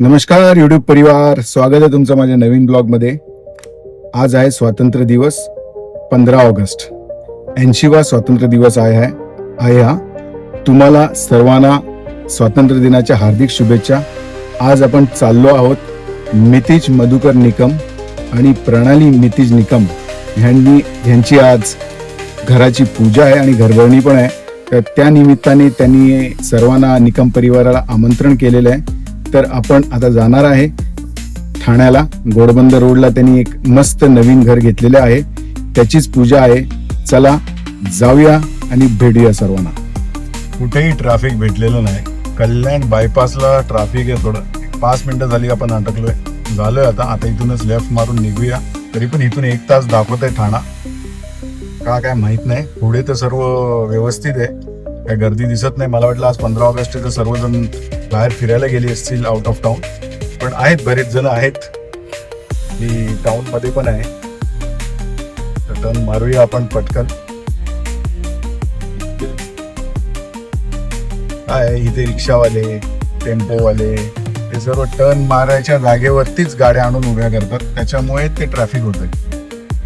नमस्कार यूट्यूब परिवार, स्वागत आहे तुमचं माझ्या नवीन ब्लॉगमध्ये. आज आहे स्वातंत्र्य दिवस 15 ऑगस्ट. 80वा स्वातंत्र्य दिवस आहे हा. तुम्हाला सर्वांना स्वातंत्र्य दिनाच्या हार्दिक शुभेच्छा. आज आपण चाललो आहोत मितिज मधुकर निकम आणि प्रणाली मितिज निकम यांची आज घराची पूजा आहे आणि घरभरणी पण आहे. तर त्या निमित्ताने त्यांनी सर्वांना निकम परिवाराला आमंत्रण केलेलं आहे. तर आपण आता जाणार आहे ठाण्याला. घोडबंदर रोडला त्यांनी एक मस्त नवीन घर घेतलेले आहे, त्याचीच पूजा आहे. चला जाऊया आणि भेटूया सर्वांना. कुठेही ट्रॅफिक भेटलेलं नाही. कल्याण बायपासला ट्रॅफिक आहे. थोडं 5 मिनिटं झाली आपण अटकलोय. झालोय आता इथूनच लेफ्ट मारून निघूया. तरी पण इथून 1 तास दाखवत आहे ठाणा. काय माहित नाही. पुढे तर सर्व व्यवस्थित आहे, काय गर्दी दिसत नाही. मला वाटलं आज 15 ऑगस्ट आहे तर सर्वजण बाहेर फिरायला गेले असतील आउट ऑफ टाउन, पण आहेत बरेच जण आहेत. मी टाउन मध्ये पण आहे. तर टर्न मारूया आपण पटकन. काय इथे रिक्षावाले, टेम्पोवाले ते सर्व टर्न मारायच्या जागेवरतीच गाड्या आणून उभ्या करतात, त्याच्यामुळे ते ट्रॅफिक होतंय.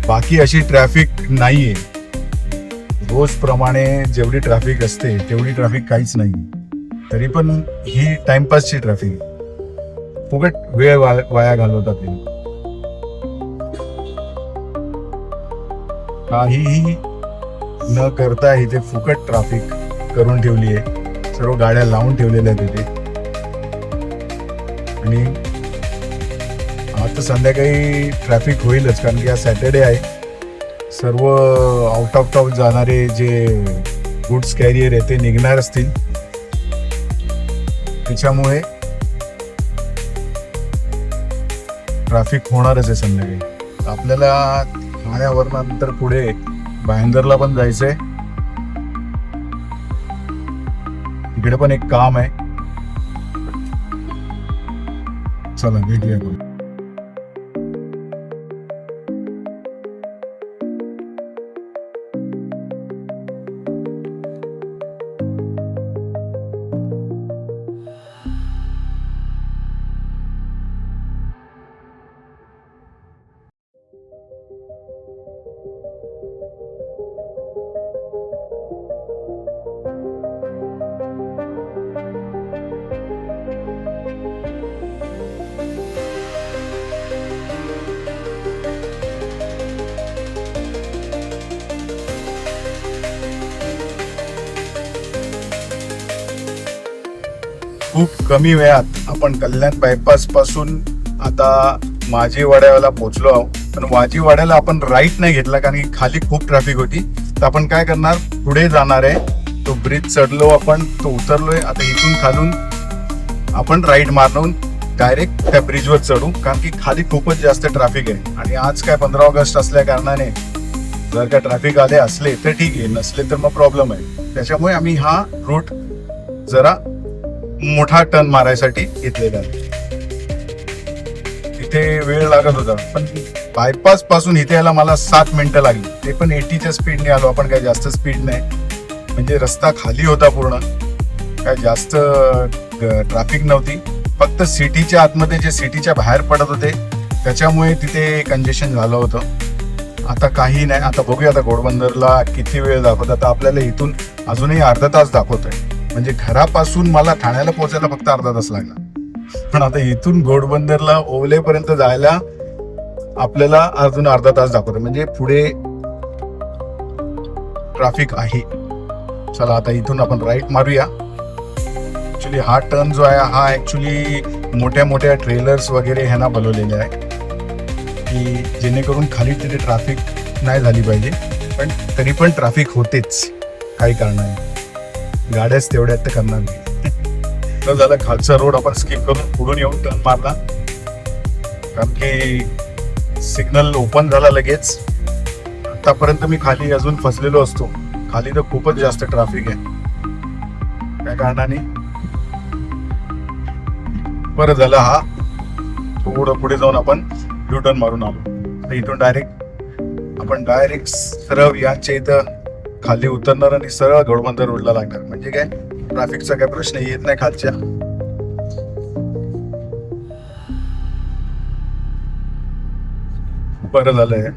बाकी अशी ट्रॅफिक नाहीये. रोज प्रमाणे जेवढी ट्रॅफिक असते तेवढी ट्रॅफिक काहीच नाही. तरी पण ही टाइमपासची ट्रॅफिक, फुकट वेळ वाया घालवतात ते. काहीही न करता इथे फुकट ट्रॅफिक करून ठेवली आहे. सर्व गाड्या लावून ठेवलेल्या आहेत इथे. आणि आता संध्याकाळी ट्रॅफिक होईलच, कारण की आज सॅटर्डे आहे. सर्व आउट ऑफ टाउन जाणारे जे गुड्स कॅरियर आहे ते निघणार असतील, त्याच्यामुळे ट्रॅफिक होणारच आहे संध्याकाळी. आपल्याला ठाण्यावरनंतर पुढे भाईंदरला पण जायचंय. इकडे पण एक काम आहे. चला भेटूया. खूप कमी वेळात आपण कल्याण बायपास पासून आता माझीवाड्याला पोहोचलो आहोत. पण माझीवाड्याला आपण राईट नाही घेतला, कारण की खाली खूप ट्रॅफिक होती. तर आपण काय करणार, पुढे जाणार आहे. तो ब्रिज चढलो आपण, तो उतरलोय. आता इथून खालून आपण राईट मारून डायरेक्ट त्या ब्रिजवर चढू, कारण की खाली खूपच जास्त ट्रॅफिक आहे. आणि आज काय 15 ऑगस्ट असल्या कारणाने जर का ट्रॅफिक आले असले तर ठीक आहे, नसले तर मग प्रॉब्लेम आहे. त्याच्यामुळे आम्ही हा रूट जरा मोठा टर्न मारायसाठी घेतलेला आहे. इथे वेळ लागत होता, पण बायपास पासून इथे यायला मला 7 मिनिटं लागली. ते पण 80च्या स्पीडने आलो आपण, काही जास्त स्पीड नाही. म्हणजे रस्ता खाली होता पूर्ण, काय जास्त ट्रॅफिक नव्हती. फक्त सिटीच्या आतमध्ये जे सिटीच्या बाहेर पडत होते त्याच्यामुळे तिथे कंजेशन झालं होतं. आता काही नाही. आता बघूया आता घोडबंदरला किती वेळ दाखवत. आता आपल्याला इथून अजूनही अर्धा तास दाखवत आहे. म्हणजे घरापासून मला ठाण्याला पोहोचायला फक्त अर्धा तास लागला, पण आता इथून घोडबंदरला ओवलेपर्यंत जायला आपल्याला अजून अर्धा तास दाखवतो. म्हणजे पुढे ट्रॅफिक आहे. चला आता इथून आपण राईट मारूया. ऍक्च्युली हा टर्न जो आहे हा ऍक्च्युली मोठ्या मोठ्या ट्रेलर्स वगैरे ह्यांना बनवलेले आहे, की जेणेकरून खाली तिथे ट्रॅफिक नाही झाली पाहिजे. पण तरी पण ट्रॅफिक होतेच काही कारणाने. गाड्याच तेवढ्यात तर करणार नाही. तर झालं खालचा रोड आपण स्किप करून पुढून येऊन टर्न मारला, कारण की सिग्नल ओपन झाला लगेच. आतापर्यंत मी खाली अजून फसलेलो असतो. खाली तर खूपच जास्त ट्रॅफिक आहे त्या कारणाने. बरं झालं हा थोडं पुढे जाऊन आपण यू टर्न मारून आलो. इथून डायरेक्ट सरळ यांच्या इथं खाली उतरणार आणि सरळ घोडबंदर रोडला लागणार. म्हणजे काय ट्रॅफिकचा काही प्रश्न येत नाही खालच्या. बरं झालंय.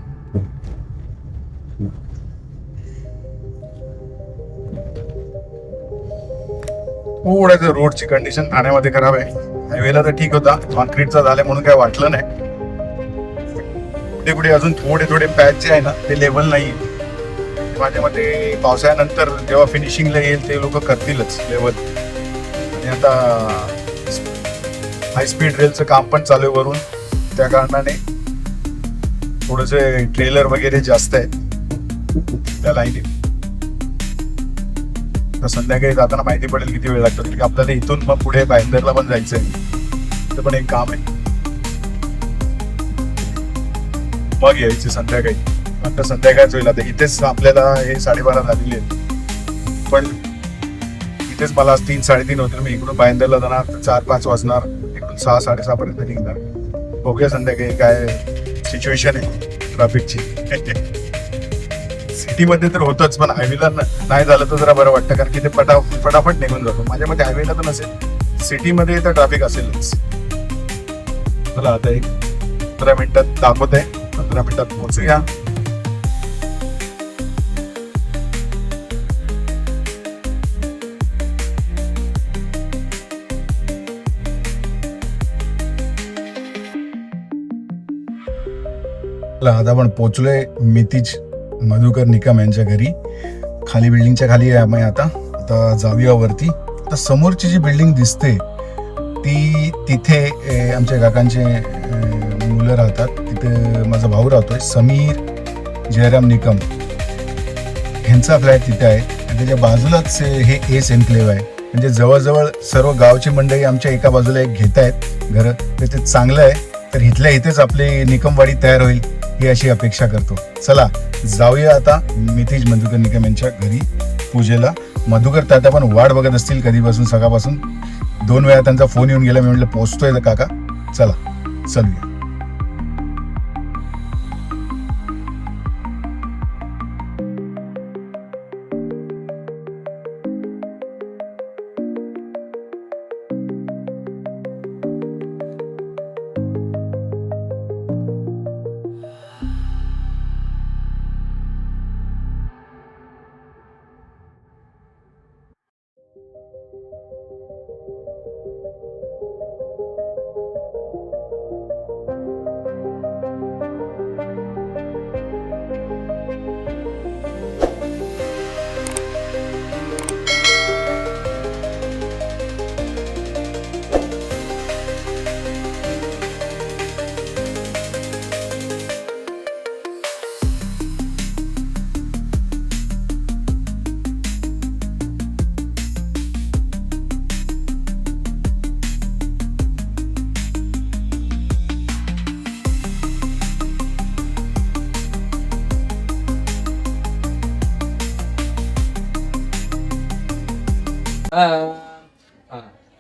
थोडं रोडची कंडिशन ठाण्यामध्ये खराब आहे. हायवेला तर ठीक होता, कॉन्क्रीटचा झालाय म्हणून काय वाटलं नाही. कुठे कुठे अजून थोडे थोडे पॅच जे आहे ना ते लेवल नाही. माझ्या मते पावसाळ्यानंतर जेव्हा फिनिशिंगला येईल ते लोक करतीलच लेवल. आणि आता हाय स्पीड रेलचं काम पण चालू आहे वरून, त्या कारणाने थोडेसे ट्रेलर वगैरे जास्त आहेत त्या लाईनीत. तर संध्याकाळी जाताना माहिती पडेल किती वेळ लागतो, की आपल्याला इथून मग पुढे भाईंदरला पण जायचंय. ते पण एक काम आहे, मग यायची संध्याकाळी. आता संध्याकाळच होईल. आता इथेच आपल्याला हे 12:30 झालेली आहेत, पण इथेच मला 3-3:30 होतील. मी इकडून भाईंदरला जाणार 4-5 वाजणार, इकडून 6-6:30 पर्यंत निघणार. बघूया संध्याकाळी काय सिच्युएशन आहे ट्रॅफिकची. सिटीमध्ये तर होतच, पण हायवेला नाही झालं तर जरा बरं वाटतं, कारण की ते फटाफट निघून जातो. माझ्या मते हायवेला तर नसेल, सिटीमध्ये तर ट्रॅफिक असेलच. चला आता 15 मिनिटात दाखवत आहे, 15 मिनिटात पोहोचूया. आता आपण पोहोचलोय मितीज मधुकर निकम यांच्या घरी. खाली बिल्डिंगच्या खाली आहे आम्ही आता जाऊया वरती. आता समोरची जी बिल्डिंग दिसते ती तिथे आमच्या काकांचे मुलं राहतात. तिथे माझा भाऊ राहतोय समीर जयराम निकम, ह्यांचा फ्लॅट तिथे आहे. आणि त्याच्या बाजूलाच हे एस एन्क्लेव्ह आहे. म्हणजे जवळजवळ सर्व गावची मंडळी आमच्या एका बाजूला एक घेत आहेत घरं. तर ते चांगलं आहे. तर इथल्या इथेच आपली निकमवाडी तयार होईल ही अशी अपेक्षा करतो. चला जाऊया आता मितीज मधुकर निकम यांच्या घरी पूजेला. मधुकर तात्या पण वाट बघत असतील कधीपासून, सकाळपासून 2 वेळा त्यांचा फोन येऊन गेला. मी म्हटलं पोहोचतोय तर काका, चला चलूया.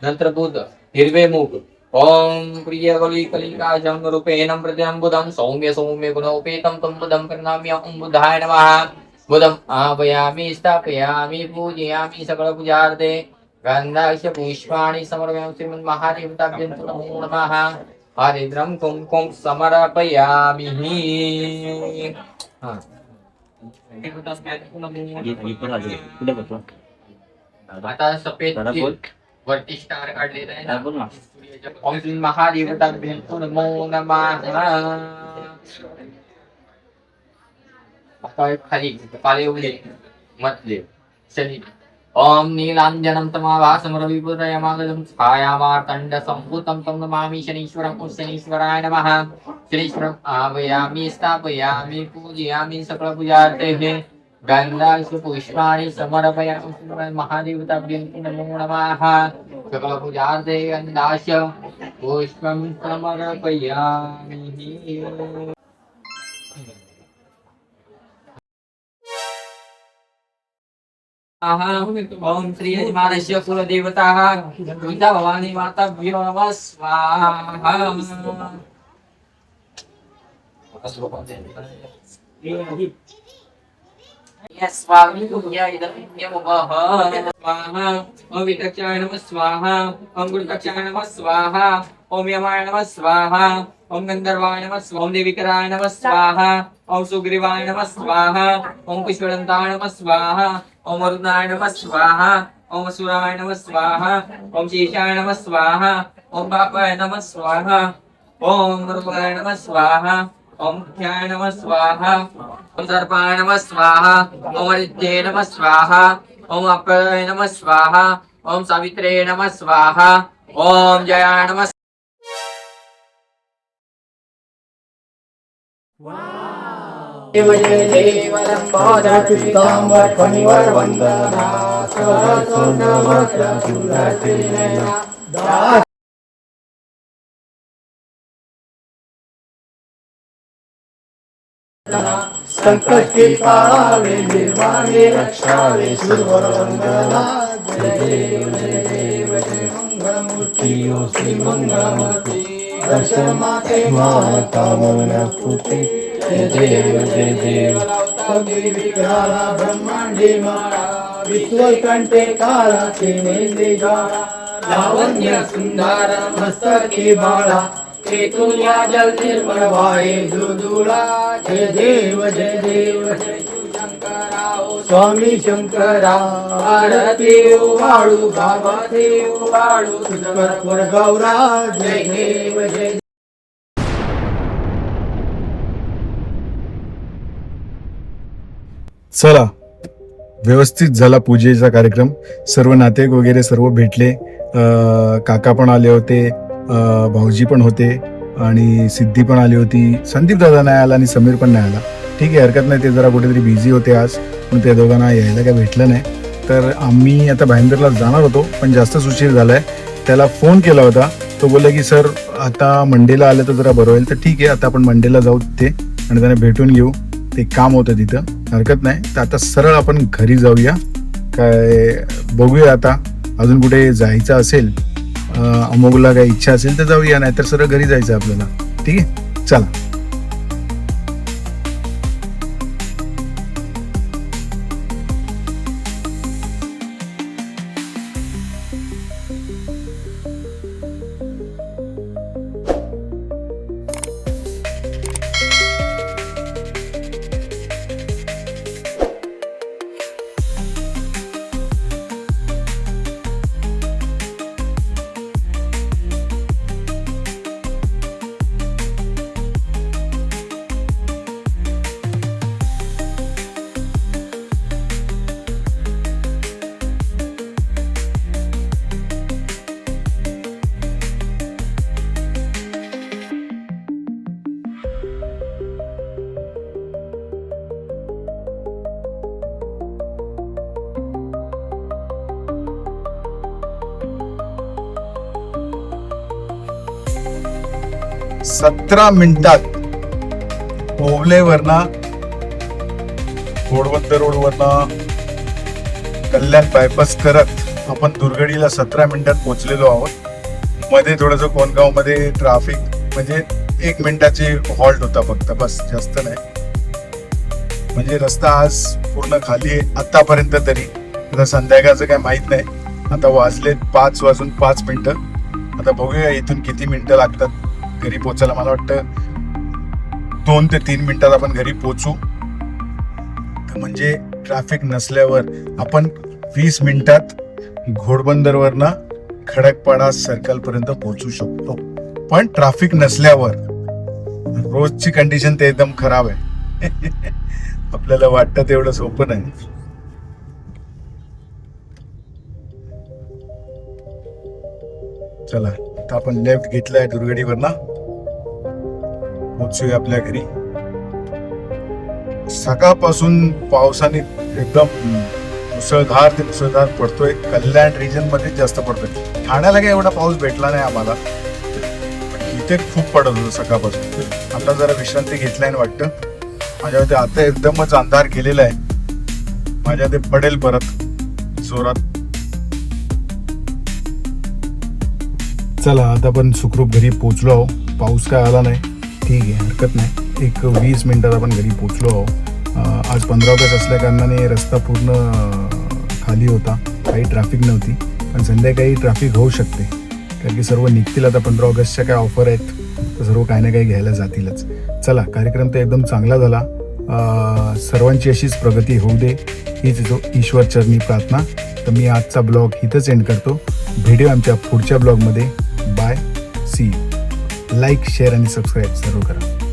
नंतर बुध हिरवे मूग. ओम प्रिय कली कलिकाजं रूपेण प्रत्यंबुदं सौम्य सौम्य गुणोपेतं तं बुधं प्रणम्यहं बुधाय नमः. बुधं आवाहयामि स्थापयामि पूजयामि सकलपूजार्थे गन्धाक्ष पुष्पाणि समर्पयामि श्रीमन्महादेवताभ्यं नमो नमः. हरिद्रं कुंकुम समर्पयामि. आता सफेद वरती स्टार काढलेला आहे ना. ओम श्री महादेवताभ्यं नमो नमः. आता खाली काले उडे मधले शनी. ओम नीलांजनं तमाभासं रविपुरयमागतं छायामार्तण्ड संभूतं तं नमामि शनीश्वरं शनीश्वराय नमः. शनीश्वरं आवाहयामि स्थापयामि पूजयामि सकलपूजार्थे गन्धाक्ष पुष्पाणि समर्पयामि महादेवताभ्यं नमो नमः. सकलपूजार्थे गन्धाक्ष पुष्पं समर्पयामि. ओम श्री यजमानस्य कुलदेवताः दुर्गा भवानी माताभ्यो नमः स्वाहा. स्वामी स्वाहा ओम वितक्षाय नमः स्वाहा ओम गुरुतक्षाय नमः स्वाहा ओम यमाय नमः स्वाहा ओम गंधर्वाय नमः स्वाहा ओम देविकराय नमः स्वाहा ओम सुग्रीवाय नमः स्वाहा ओम पुष्पदंताय नमः स्वाहा ओम अरुणाय नमः स्वाहा ओम असुराय नमः स्वाहा ओम शेषाय नमः स्वाहा ओम पापाय नमः स्वाहा ओम रुद्राय नमः स्वाहा ओम ख्याय नमः स्वाहा ओम सर्पाय नमः स्वाहा ओम आदित्ये नमः स्वाहा ओम अप्राय नमः स्वाहा ओम सावित्रे नमः स्वाहा ओम जयाय नमः देव जय देव लंबोदर पीतांबर फणिवर वंदना सहस्रनामत्र सुरसेना संकष्टी पावे निर्वाणे रक्षावे सुरवर वंदना जय देव जय मंगलमूर्ति ओ श्री मंगलमूर्ति दर्शन माते कामना पूर्ति जय देव विग्रहाला ब्रह्मांडी माळा विश्वल कंठे काला नेंद्री ज्वाळा लावण्य सुंदर मस्तकी बाळा केतुल्या जल निर्मळ वाये दुदुळा जय देव जय शंकरा ओ स्वामी शंकरा आरती वाळू बाबा देव वाळू तुझवर गौरा जय देव जय चला, व्यवस्थित झाला पूजेचा कार्यक्रम. सर्व नातेवाईक वगैरे सर्व भेटले. काका पण आले होते, भाऊजी पण होते आणि सिद्धी पण आली होती. संदीप दादा नाही आला आणि समीर पण नाही आला. ठीक आहे, हरकत नाही, ते जरा कुठेतरी बिझी होते आज, पण त्या दोघांना यायला काय भेटलं नाही. तर आम्ही आता भाईंदरला जाणार होतो, पण जास्तच उशीर झालाय. त्याला फोन केला होता, तो बोलला की सर आता मंडेला आलं तर जरा बरं होईल. तर ठीक आहे, आता आपण मंडेला जाऊ तिथे आणि त्यांना भेटून घेऊ. ते काम होतं तिथं, हरकत नाही. तर आता सरळ आपण घरी जाऊया. काय बघूया, आता अजून कुठे जायचं असेल, अमोगला काही इच्छा असेल तर जाऊया, नाही तर सरळ घरी जायचं आपल्याला. ठीक आहे, चला. सतरा मिनिटात ओवलेवरना घोडबंदर रोडवरना कल्याण बायपास करत आपण दुर्गडीला 17 मिनिटात पोहोचलेलो आहोत. मध्ये थोडंसं कोणगाव मध्ये ट्रॅफिक म्हणजे 1 मिनिटाची हॉल्ट होता फक्त, बस, जास्त नाही. म्हणजे रस्ता आज पूर्ण खाली आहे आतापर्यंत तरी. आता संध्याकाळचं काय माहित नाही. आता वाजलेत 5:05. आता बघूया इथून किती मिनिटं लागतात घरी पोचायला. मला वाटतं 2 ते 3 मिनिटात आपण घरी पोचू. म्हणजे ट्रॅफिक नसल्यावर आपण 20 मिनिटात घोडबंदरवरनं खडकपाडा सर्कल पर्यंत पोहोचू शकतो. पण ट्रॅफिक नसल्यावर रोजची कंडिशन ते एकदम खराब आहे. आपल्याला वाटतं तेवढं सोपं नाही. चला, आता आपण लेफ्ट घेतलाय दुर्गडीवरना, पोहोचूया आपल्या घरी. सकाळपासून पावसाने एकदम मुसळधार ते मुसळधार पडतोय. कल्याण रिजन मध्ये जास्त पडतोय. ठाण्याला काही एवढा पाऊस भेटला नाही आम्हाला, इथे खूप पडत होतं सकाळपासून. आता जरा विश्रांती घेतलाय वाटतं. माझ्या मते आता एकदमच अंधार केलेला आहे. माझ्या ते पडेल परत जोरात. चला, आता आपण सुखरूप घरी पोहोचलो आहो. पाऊस काय आला नाही, ठीक आहे, हरकत नाही. एक 20 मिनिटात आपण घरी पोहोचलो आहो. आज 15 ऑगस्ट असल्या कारणाने रस्ता पूर्ण खाली होता, काही ट्रॅफिक नव्हती. पण संध्याकाळी ट्रॅफिक होऊ शकते, कारण की सर्व निघतील आता 15 ऑगस्टच्या काय ऑफर आहेत तर सर्व काही ना काही घ्यायला जातीलच. चला, कार्यक्रम तर एकदम चांगला झाला. सर्वांची अशीच प्रगती होऊ दे हीच ईश्वर चरणी प्रार्थना. तर मी आजचा ब्लॉग इथंच एंड करतो. भेटूया आमच्या पुढच्या ब्लॉगमध्ये. Bye, see. लाईक, शेअर आणि सबस्क्राईब सर्व करा.